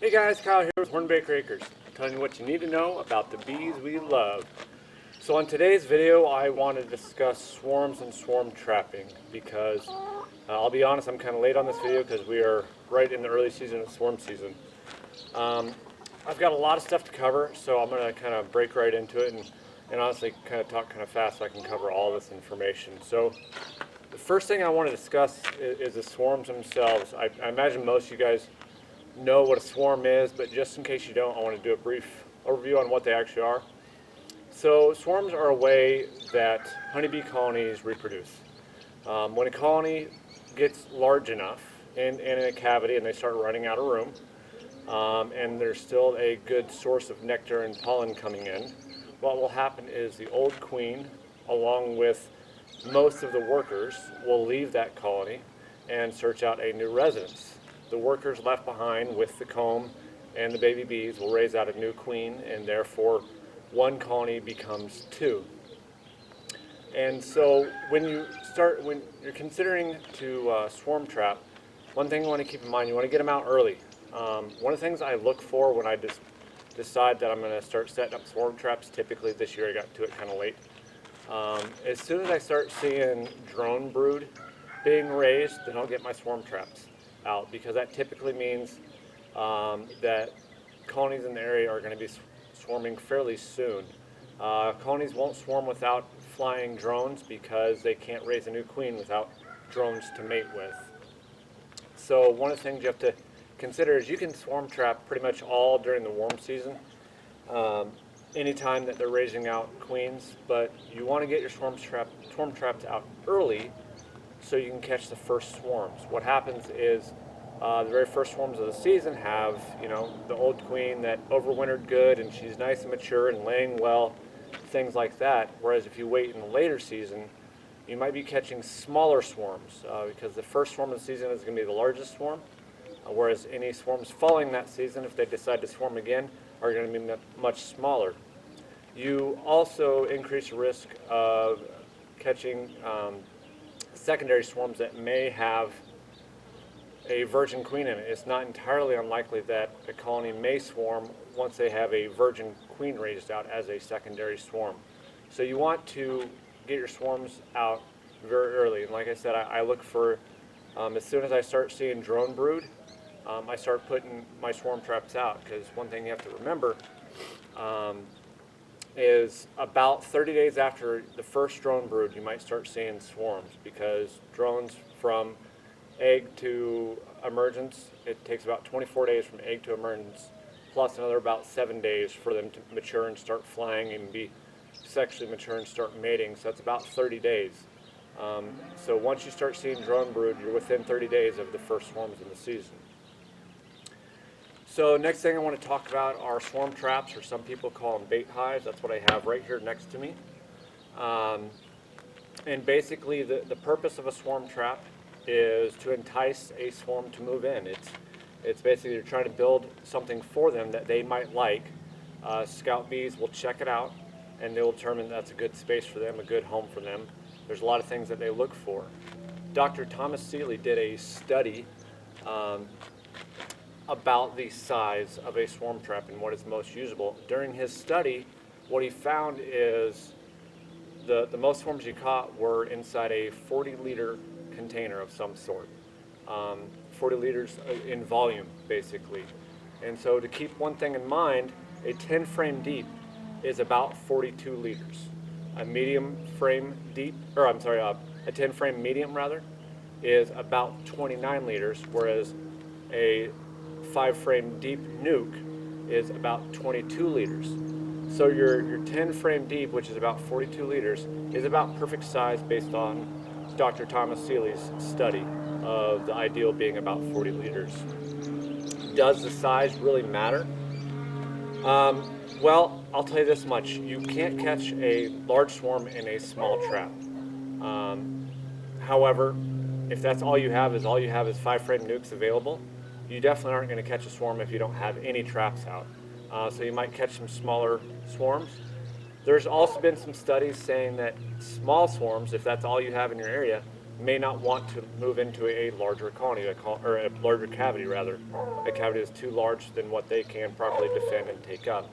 Hey guys, Kyle here with Hornbaker Acres, telling you what you need to know about the bees we love. So on today's video, I want to discuss swarms and swarm trapping because I'll be honest, I'm kind of late on this video because we are right in the early season of swarm season. I've got a lot of stuff to cover, so I'm going to kind of break right into it and honestly kind of talk kind of fast so I can cover all this information. So the first thing I want to discuss is the swarms themselves. I imagine most of you guys know what a swarm is, but just in case you don't, I want to do a brief overview on what they actually are. So swarms are a way that honeybee colonies reproduce. When a colony gets large enough in a cavity and they start running out of room, and there's still a good source of nectar and pollen coming in, what will happen is the old queen, along with most of the workers, will leave that colony and search out a new residence. The workers left behind with the comb and the baby bees will raise out a new queen, and therefore one colony becomes two. And so when you're considering to swarm trap, one thing you want to keep in mind, you want to get them out early. One of the things I look for when I decide that I'm going to start setting up swarm traps, typically this year I got to it kind of late, as soon as I start seeing drone brood being raised, then I'll get my swarm traps out, because that typically means that colonies in the area are going to be swarming fairly soon. Colonies won't swarm without flying drones because they can't raise a new queen without drones to mate with. So one of the things you have to consider is you can swarm trap pretty much all during the warm season, anytime that they're raising out queens, but you want to get your swarm traps out early so you can catch the first swarms. What happens is the very first swarms of the season have, the old queen that overwintered good and she's nice and mature and laying well, things like that. Whereas if you wait in the later season, you might be catching smaller swarms because the first swarm of the season is going to be the largest swarm, whereas any swarms following that season, if they decide to swarm again, are going to be much smaller. You also increase the risk of catching secondary swarms that may have a virgin queen in it. It's not entirely unlikely that a colony may swarm once they have a virgin queen raised out as a secondary swarm. So you want to get your swarms out very early. And like I said, I look for, as soon as I start seeing drone brood, I start putting my swarm traps out, because one thing you have to remember is about 30 days after the first drone brood, you might start seeing swarms, because drones from egg to emergence, it takes about 24 days from egg to emergence, plus another about 7 days for them to mature and start flying and be sexually mature and start mating. So that's about 30 days. So once you start seeing drone brood, you're within 30 days of the first swarms in the season. So next thing I want to talk about are swarm traps, or some people call them bait hives. That's what I have right here next to me. And basically the purpose of a swarm trap is to entice a swarm to move in. It's basically you're trying to build something for them that they might like. Scout bees will check it out and they will determine that's a good space for them, a good home for them. There's a lot of things that they look for. Dr. Thomas Seeley did a study about the size of a swarm trap and what is most usable. During his study, what he found is the most swarms he caught were inside a 40-liter container of some sort. 40 liters in volume, basically. And so to keep one thing in mind, a 10 frame deep is about 42 liters. A 10 frame medium rather, is about 29 liters, whereas a 5 frame deep nuke is about 22 liters. So your 10 frame deep, which is about 42 liters, is about perfect size based on Dr. Thomas Seeley's study of the ideal being about 40 liters. Does the size really matter? Well, I'll tell you this much. You can't catch a large swarm in a small trap. However, if that's all you have is 5 frame nukes available, you definitely aren't going to catch a swarm if you don't have any traps out. So you might catch some smaller swarms. There's also been some studies saying that small swarms, if that's all you have in your area, may not want to move into a larger colony, or a larger cavity rather, a cavity that's too large than what they can properly defend and take up.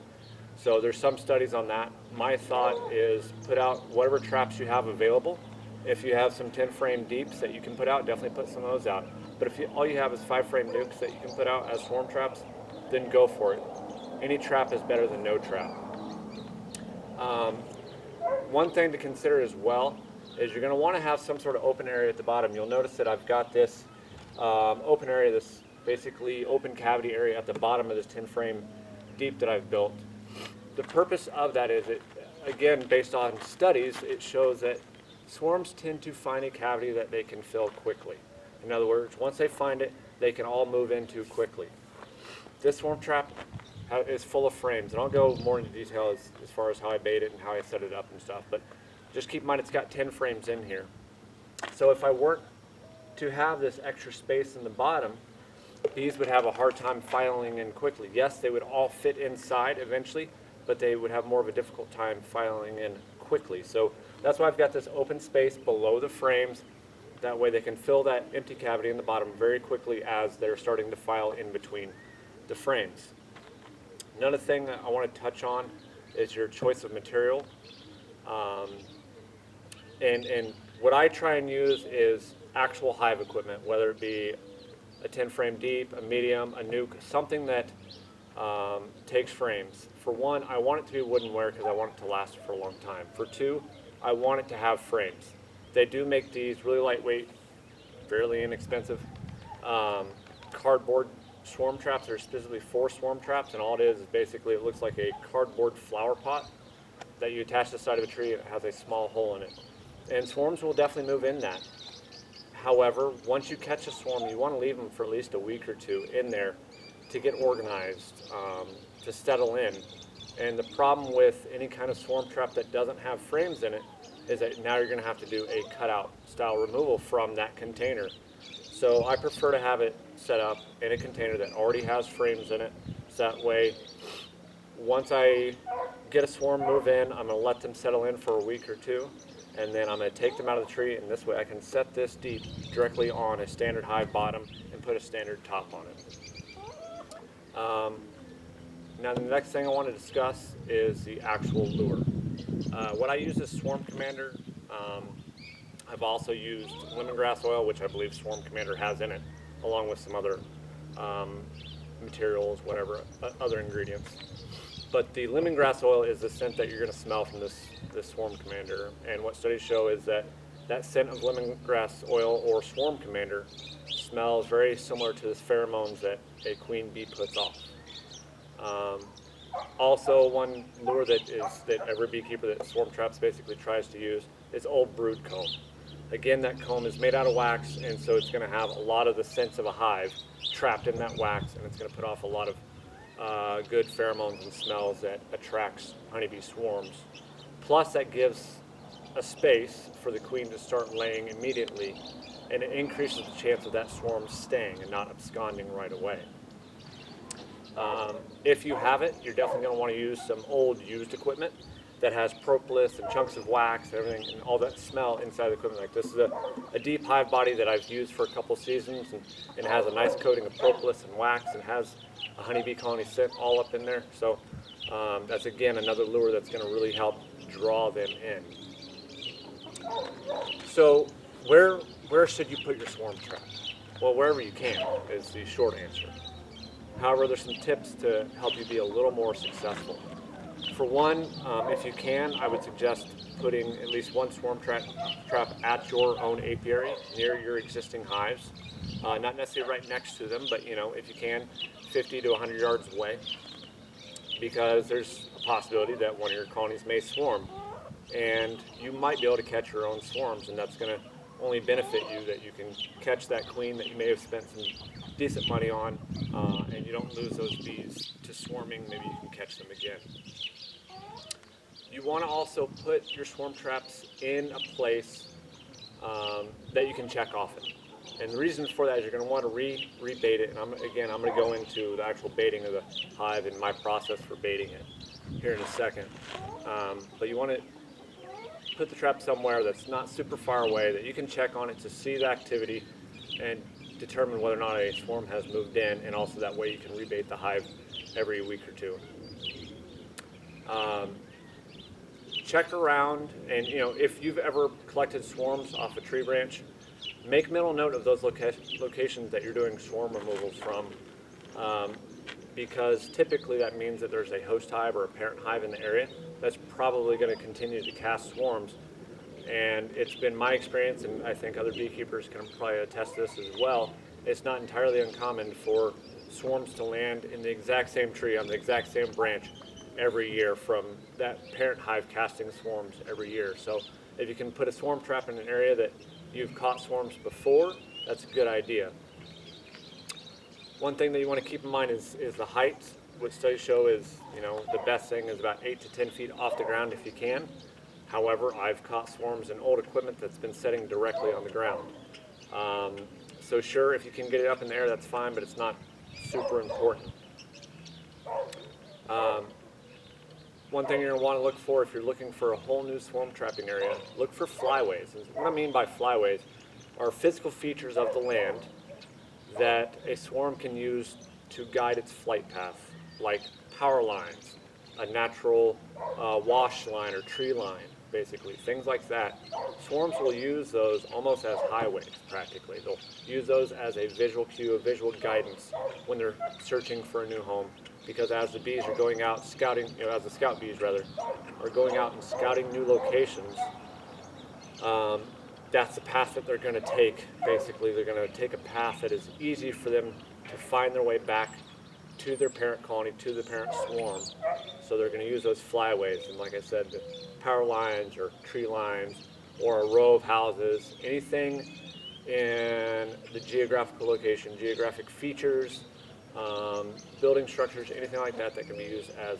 So there's some studies on that. My thought is put out whatever traps you have available. If you have some 10 frame deeps that you can put out, definitely put some of those out. But if all you have is 5 frame nukes that you can put out as swarm traps, then go for it. Any trap is better than no trap. One thing to consider as well is you're going to want to have some sort of open area at the bottom. You'll notice that I've got this open area, this basically open cavity area at the bottom of this 10 frame deep that I've built. The purpose of that is, again, based on studies, it shows that swarms tend to find a cavity that they can fill quickly. In other words, once they find it, they can all move into quickly. This swarm trap is full of frames, and I'll go more into detail as far as how I bait it and how I set it up and stuff, but just keep in mind it's got 10 frames in here. So if I weren't to have this extra space in the bottom, bees would have a hard time filing in quickly. Yes, they would all fit inside eventually, but they would have more of a difficult time filing in quickly. So that's why I've got this open space below the frames. That way they can fill that empty cavity in the bottom very quickly as they're starting to file in between the frames. Another thing that I want to touch on is your choice of material. And what I try and use is actual hive equipment, whether it be a 10 frame deep, a medium, a nuke, something that takes frames. For one, I want it to be woodenware because I want it to last for a long time. For two, I want it to have frames. They do make these really lightweight, fairly inexpensive cardboard swarm traps. They're specifically for swarm traps, and all it is basically it looks like a cardboard flower pot that you attach to the side of a tree. It has a small hole in it. And swarms will definitely move in that. However, once you catch a swarm, you want to leave them for at least a week or two in there to get organized, to settle in. And the problem with any kind of swarm trap that doesn't have frames in it is that now you're going to have to do a cutout style removal from that container. So I prefer to have it set up in a container that already has frames in it. So that way, once I get a swarm move in, I'm going to let them settle in for a week or two, and then I'm going to take them out of the tree, and this way I can set this deep directly on a standard hive bottom and put a standard top on it. Now the next thing I want to discuss is the actual lure. What I use is Swarm Commander. I've also used lemongrass oil, which I believe Swarm Commander has in it, along with some other materials, whatever, other ingredients. But the lemongrass oil is the scent that you're going to smell from this Swarm Commander. And what studies show is that that scent of lemongrass oil or Swarm Commander smells very similar to the pheromones that a queen bee puts off. Also, one lure that every beekeeper that swarm traps basically tries to use is old brood comb. Again, that comb is made out of wax, and so it's going to have a lot of the scents of a hive trapped in that wax, and it's going to put off a lot of good pheromones and smells that attracts honeybee swarms. Plus, that gives a space for the queen to start laying immediately, and it increases the chance of that swarm staying and not absconding right away. If you have it, you're definitely going to want to use some old used equipment that has propolis and chunks of wax and everything and all that smell inside the equipment. Like this is a deep hive body that I've used for a couple seasons, and it has a nice coating of propolis and wax and has a honeybee colony scent all up in there. So that's again another lure that's going to really help draw them in. So where should you put your swarm trap? Well, wherever you can is the short answer. However, there's some tips to help you be a little more successful. For one, if you can, I would suggest putting at least one swarm trap at your own apiary near your existing hives. Not necessarily right next to them, but if you can, 50 to 100 yards away, because there's a possibility that one of your colonies may swarm, and you might be able to catch your own swarms, and that's going to only benefit you, that you can catch that queen that you may have spent some decent money on, and you don't lose those bees to swarming. Maybe you can catch them again. You want to also put your swarm traps in a place that you can check often. And the reason for that is you're going to want to rebait it. And I'm going to go into the actual baiting of the hive and my process for baiting it here in a second. But you want to put the trap somewhere that's not super far away, that you can check on it to see the activity and determine whether or not a swarm has moved in, and also that way you can rebait the hive every week or two. Check around, and if you've ever collected swarms off a tree branch, make mental note of those locations that you're doing swarm removals from, because typically that means that there's a host hive or a parent hive in the area that's probably going to continue to cast swarms. And it's been my experience, and I think other beekeepers can probably attest to this as well, it's not entirely uncommon for swarms to land in the exact same tree on the exact same branch every year from that parent hive casting swarms every year. So if you can put a swarm trap in an area that you've caught swarms before, that's a good idea. One thing that you want to keep in mind is the height, which studies show is, the best thing is about 8 to 10 feet off the ground if you can. However, I've caught swarms in old equipment that's been setting directly on the ground. So sure, if you can get it up in the air, that's fine, but it's not super important. One thing you're going to want to look for if you're looking for a whole new swarm trapping area, look for flyways. And what I mean by flyways are physical features of the land that a swarm can use to guide its flight path, like power lines, a natural wash line or tree line, basically, things like that. Swarms will use those almost as highways, practically. They'll use those as a visual cue, a visual guidance when they're searching for a new home. Because as the bees are going out scouting, as the scout bees rather, are going out and scouting new locations, that's the path that they're going to take. Basically, they're going to take a path that is easy for them to find their way back to their parent colony, to the parent swarm. So they're going to use those flyways, and like I said, the power lines or tree lines or a row of houses, anything in the geographical location, geographic features, building structures, anything like that that can be used as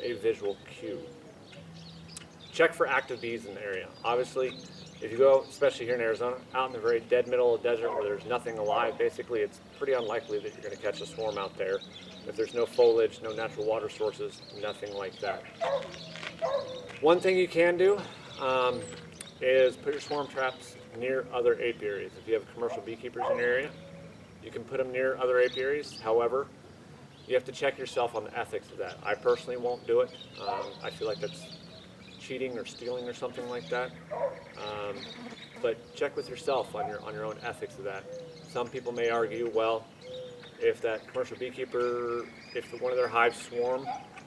a visual cue. Check for active bees in the area. Obviously, if you go, especially here in Arizona, out in the very dead middle of the desert where there's nothing alive, basically it's pretty unlikely that you're going to catch a swarm out there. If there's no foliage, no natural water sources, nothing like that. One thing you can do is put your swarm traps near other apiaries. If you have commercial beekeepers in your area, you can put them near other apiaries. However, you have to check yourself on the ethics of that. I personally won't do it. I feel like that's cheating or stealing or something like that. But check with yourself on your own ethics of that. Some people may argue, well, if that commercial beekeeper, if one of their hives swarm,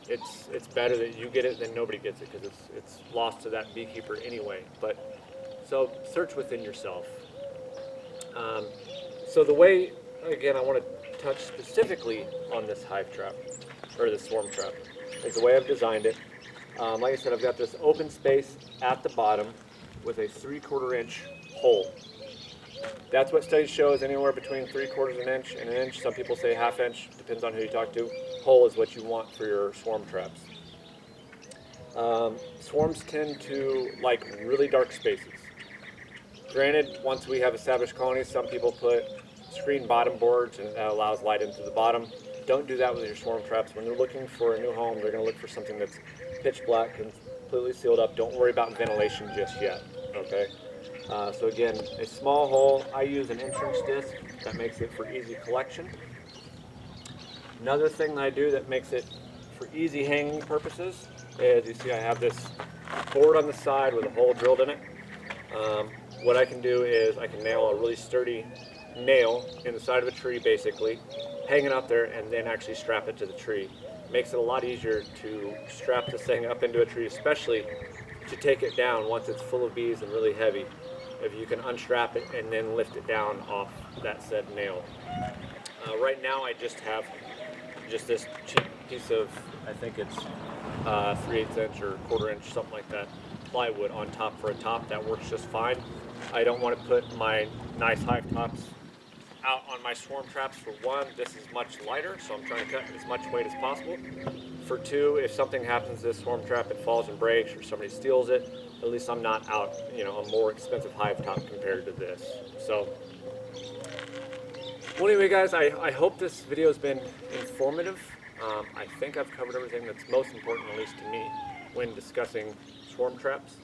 it's better that you get it than nobody gets it, because it's lost to that beekeeper anyway. But so search within yourself. So the way, again, I want to touch specifically on this hive trap, or this swarm trap, is the way I've designed it. Like I said, I've got this open space at the bottom with a 3/4 inch hole. That's what studies show is anywhere between 3/4 inch and an inch. Some people say 1/2 inch, depends on who you talk to. Hole is what you want for your swarm traps. Swarms tend to like really dark spaces. Granted, once we have established colonies, some people put screen bottom boards, and that allows light into the bottom. Don't do that with your swarm traps. When they're looking for a new home, they're going to look for something that's pitch black, completely sealed up. Don't worry about ventilation just yet, okay? So again, a small hole. I use an entrance disc. That makes it for easy collection. Another thing that I do that makes it for easy hanging purposes is, you see I have this board on the side with a hole drilled in it. What I can do is I can nail a really sturdy nail in the side of a tree, basically, hang it up there, and then actually strap it to the tree. Makes it a lot easier to strap this thing up into a tree, especially to take it down once it's full of bees and really heavy. If you can unstrap it and then lift it down off that said nail. Right now I just have this cheap piece of, I think it's 3/8 inch or 1/4 inch, something like that, plywood on top for a top. That works just fine. I don't want to put my nice hive tops out on my swarm traps. For one, this is much lighter, so I'm trying to cut as much weight as possible. For two, if something happens to this swarm trap, it falls and breaks, or somebody steals it, at least I'm not out, a more expensive hive top compared to this. So, well, anyway, guys, I hope this video has been informative. I think I've covered everything that's most important, at least to me, when discussing swarm traps.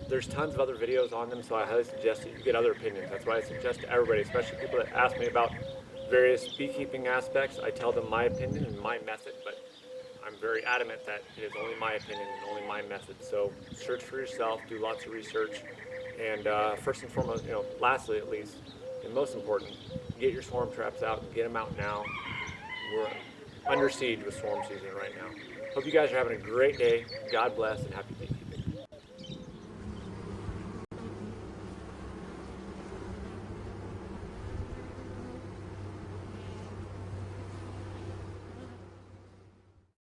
There's tons of other videos on them, so I highly suggest that you get other opinions. That's why I suggest to everybody, especially people that ask me about various beekeeping aspects, I tell them my opinion and my method, but I'm very adamant that it is only my opinion and only my method. So search for yourself, do lots of research, and first and foremost, lastly at least, and most important, get your swarm traps out and get them out now. We're under siege with swarm season right now. Hope you guys are having a great day. God bless and happy bees.